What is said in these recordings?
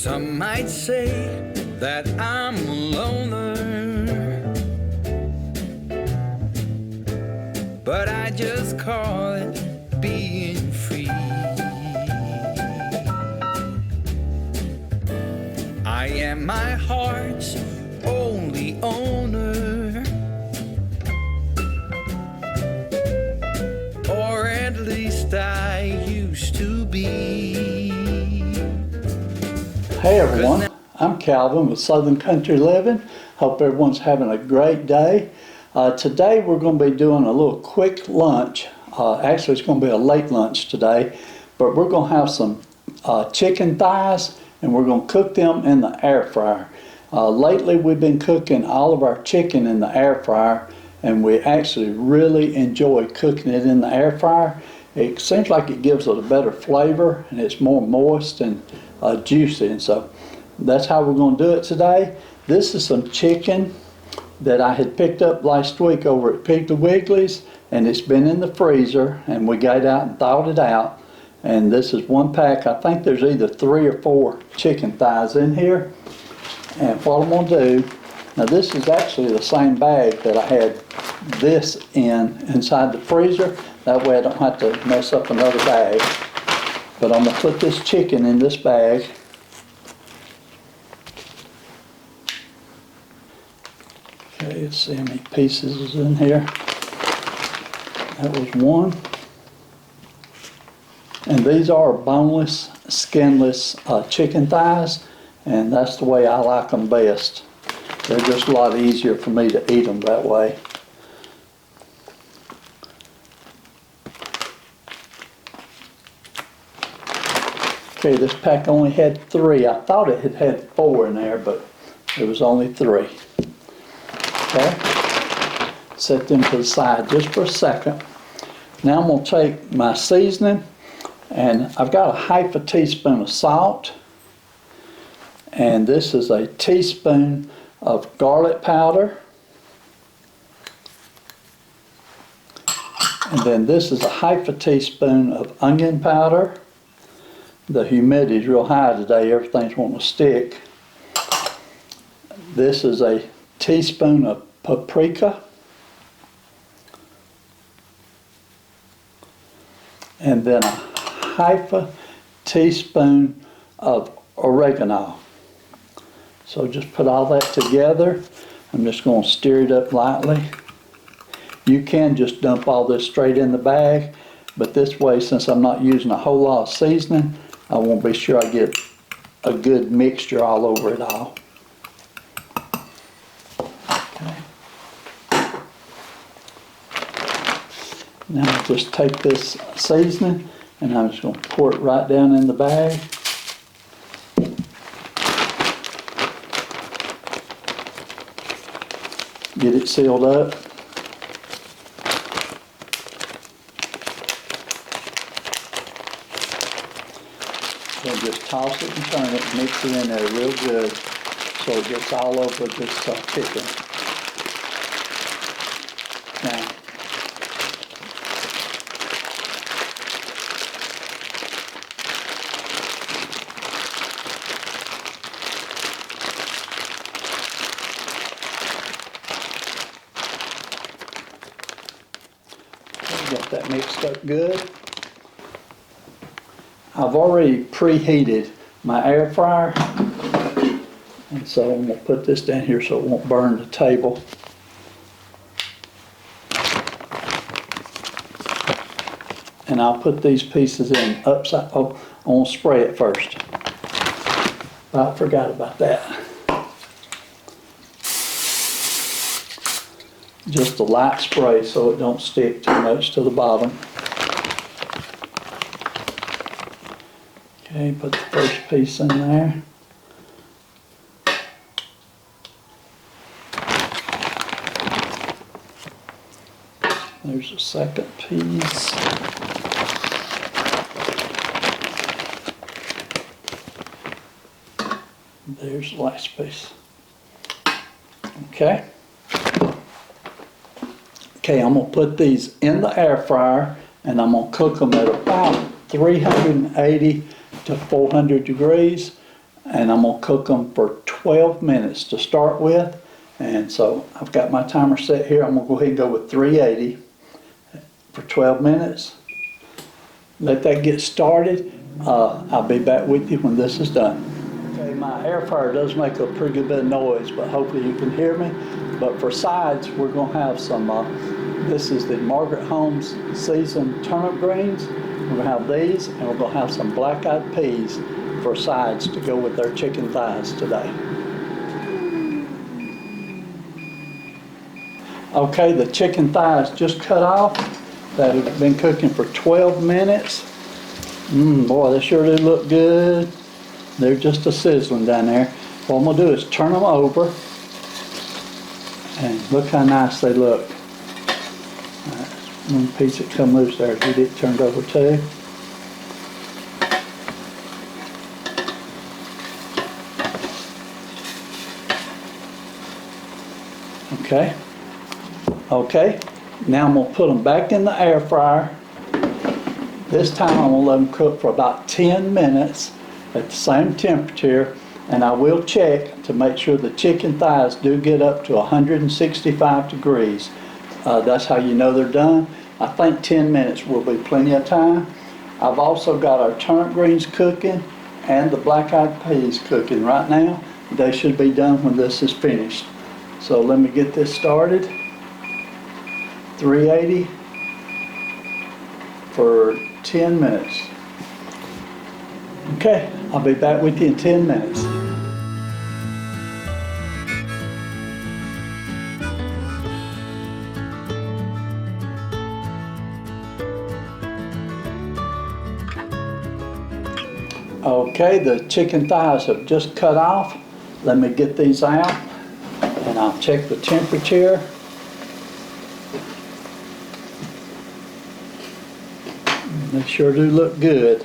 Some might say that I'm a loner, but I just call it being free. I am my heart's only owner, or at least I used to be. Hey everyone, I'm Calvin with Southern Country Living. Hope everyone's having a great day. Today we're going to be doing a little quick lunch. Actually it's going to be a late lunch today, but we're going to have some chicken thighs and we're going to cook them in the air fryer. Lately we've been cooking all of our chicken in the air fryer, and we actually really enjoy cooking it in the air fryer. It seems like it gives it a better flavor and it's more moist and juicy, and so that's how we're going to do it today. This is some chicken that I had picked up last week over at Piggly Wiggly's, and it's been in the freezer, and we got it out and thawed it out, and this is one pack. I think there's either 3 or 4 chicken thighs in here. And what I'm going to do, now this is actually the same bag that I had this inside the freezer. That way I don't have to mess up another bag. But I'm going to put this chicken in this bag. Okay, let's see how many pieces is in here. That was 1. And these are boneless, skinless chicken thighs, and that's the way I like them best. They're just a lot easier for me to eat them that way. Okay, this pack only had 3. I thought it had 4 in there, but it was only 3. Okay, set them to the side just for a second. Now I'm going to take my seasoning, and I've got a half a teaspoon of salt, and this is a teaspoon of garlic powder, and then this is a half a teaspoon of onion powder. The humidity is real high today, everything's wanting to stick. This is a teaspoon of paprika, and then a half a teaspoon of oregano. So just put all that together. I'm just going to stir it up lightly. You can just dump all this straight in the bag, but this way, since I'm not using a whole lot of seasoning, I want to be sure I get a good mixture all over it all. Okay. Now I'll just take this seasoning and I'm just going to pour it right down in the bag. Get it sealed up. Then just toss it and turn it and mix it in there real good so it gets all over this chicken. Now, get that mixed up good. I've already preheated my air fryer, and so I'm going to put this down here so it won't burn the table. And I'll put these pieces in upside. Oh, I want to spray it first. I forgot about that. Just a light spray so it don't stick too much to the bottom. Okay, put the first piece in there. There's a second piece. There's the last piece. Okay. Okay, I'm going to put these in the air fryer and I'm going to cook them at about 380 to 400 degrees, and I'm going to cook them for 12 minutes to start with. And so I've got my timer set here. I'm going to go ahead and go with 380 for 12 minutes. Let that get started. I'll be back with you when this is done. Okay, my air fryer does make a pretty good bit of noise, but hopefully you can hear me. But for sides, we're going to have some, this is the Margaret Holmes seasoned turnip greens. We're going to have these, and we're going to have some black-eyed peas for sides to go with our chicken thighs today. Okay, the chicken thighs just cut off. That have been cooking for 12 minutes. Boy, they sure do look good. They're just a sizzling down there. What I'm going to do is turn them over. And look how nice they look. One piece that come loose there, get it turned over too. Okay. Okay. Now I'm going to put them back in the air fryer. This time I'm going to let them cook for about 10 minutes at the same temperature, and I will check to make sure the chicken thighs do get up to 165 degrees. That's how you know they're done. I think 10 minutes will be plenty of time. I've also got our turnip greens cooking and the black-eyed peas cooking right now. They should be done when this is finished. So let me get this started. 380 for 10 minutes. Okay, I'll be back with you in 10 minutes. Okay, the chicken thighs have just cut off. Let me get these out and I'll check the temperature. They sure do look good.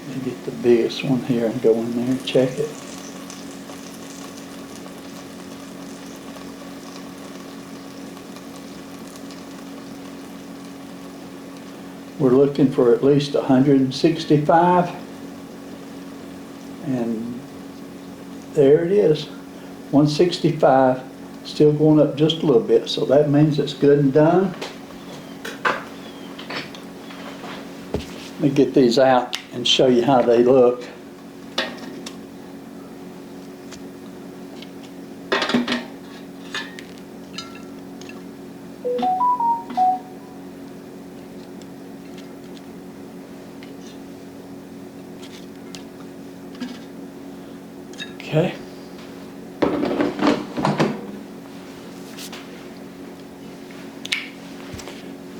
Let me get the biggest one here and go in there and check it. We're looking for at least 165, and there it is, 165. Still going up just a little bit, so that means it's good and done. Let me get these out and show you how they look. Okay.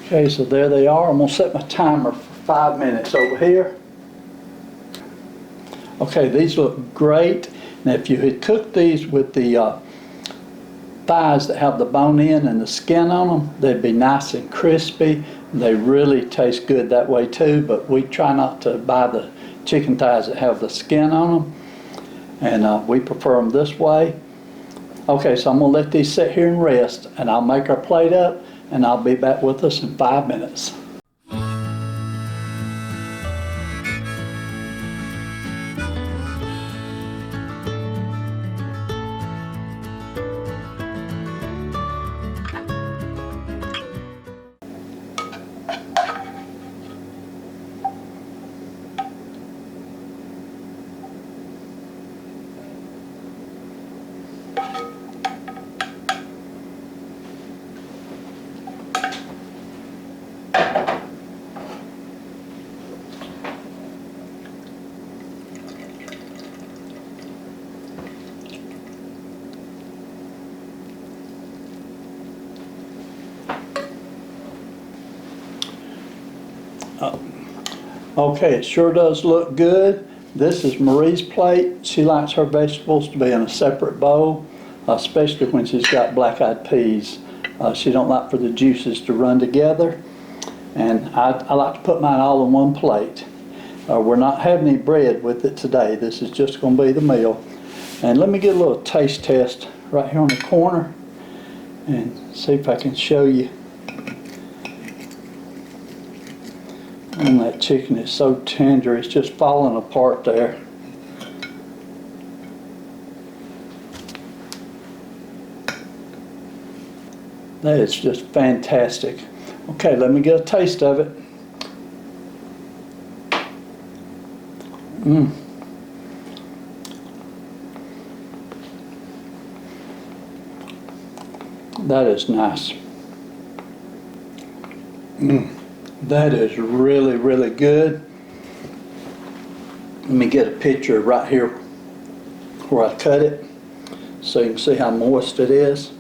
Okay, so there they are. I'm going to set my timer for 5 minutes over here. Okay, these look great. Now, if you had cooked these with the thighs that have the bone in and the skin on them, they'd be nice and crispy. They really taste good that way too, but we try not to buy the chicken thighs that have the skin on them, and we prefer them this way. Okay, so I'm going to let these sit here and rest, and I'll make our plate up, and I'll be back with us in 5 minutes. Okay, it sure does look good. This is Marie's plate. She likes her vegetables to be in a separate bowl, especially when she's got black-eyed peas. She don't like for the juices to run together. And I like to put mine all in one plate. We're not having any bread with it today. This is just going to be the meal. And let me get a little taste test right here on the corner and see if I can show you. And that chicken is so tender, it's just falling apart there. That is just fantastic. Okay, let me get a taste of it. That is nice. That is really, really good. Let me get a picture right here where I cut it so you can see how moist it is.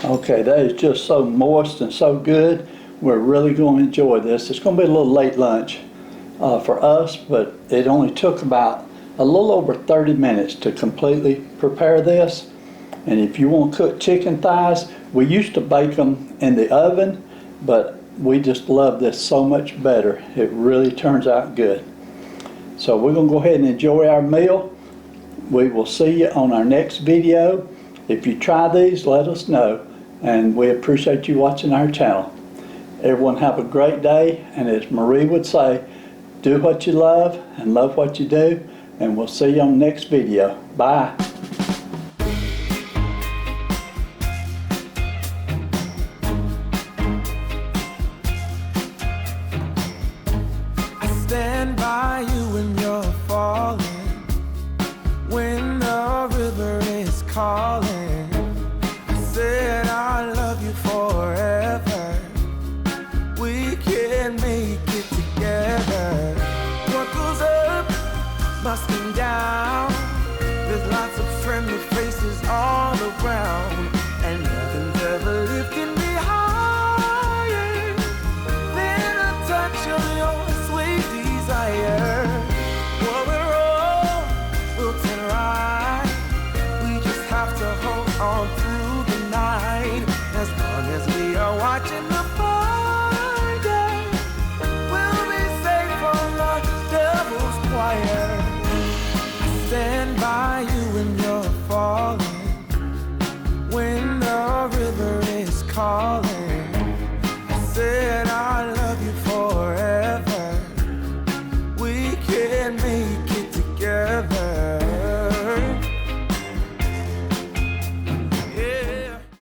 Okay, that is just so moist and so good. We're really going to enjoy this. It's going to be a little late lunch for us, but it only took about a little over 30 minutes to completely prepare this. And if you want to cook chicken thighs, we used to bake them in the oven, but we just love this so much better. It really turns out good. So we're going to go ahead and enjoy our meal. We will see you on our next video. If you try these, let us know, and we appreciate you watching our channel. Everyone have a great day, and as Marie would say, do what you love and love what you do, and we'll see you on the next video. Bye. I stand by you when you're falling, when the river is calling. I said I love you forever. We can make it together. What goes up must come down. There's lots of friendly faces all around, and nothing's ever lifting me higher than a touch of your sweet desire. What we're all built and right. We just have to hold on through the night. As long as we are watching the fire, we'll be safe from the devil's choir. I stand by you when you're falling, when the river is calling.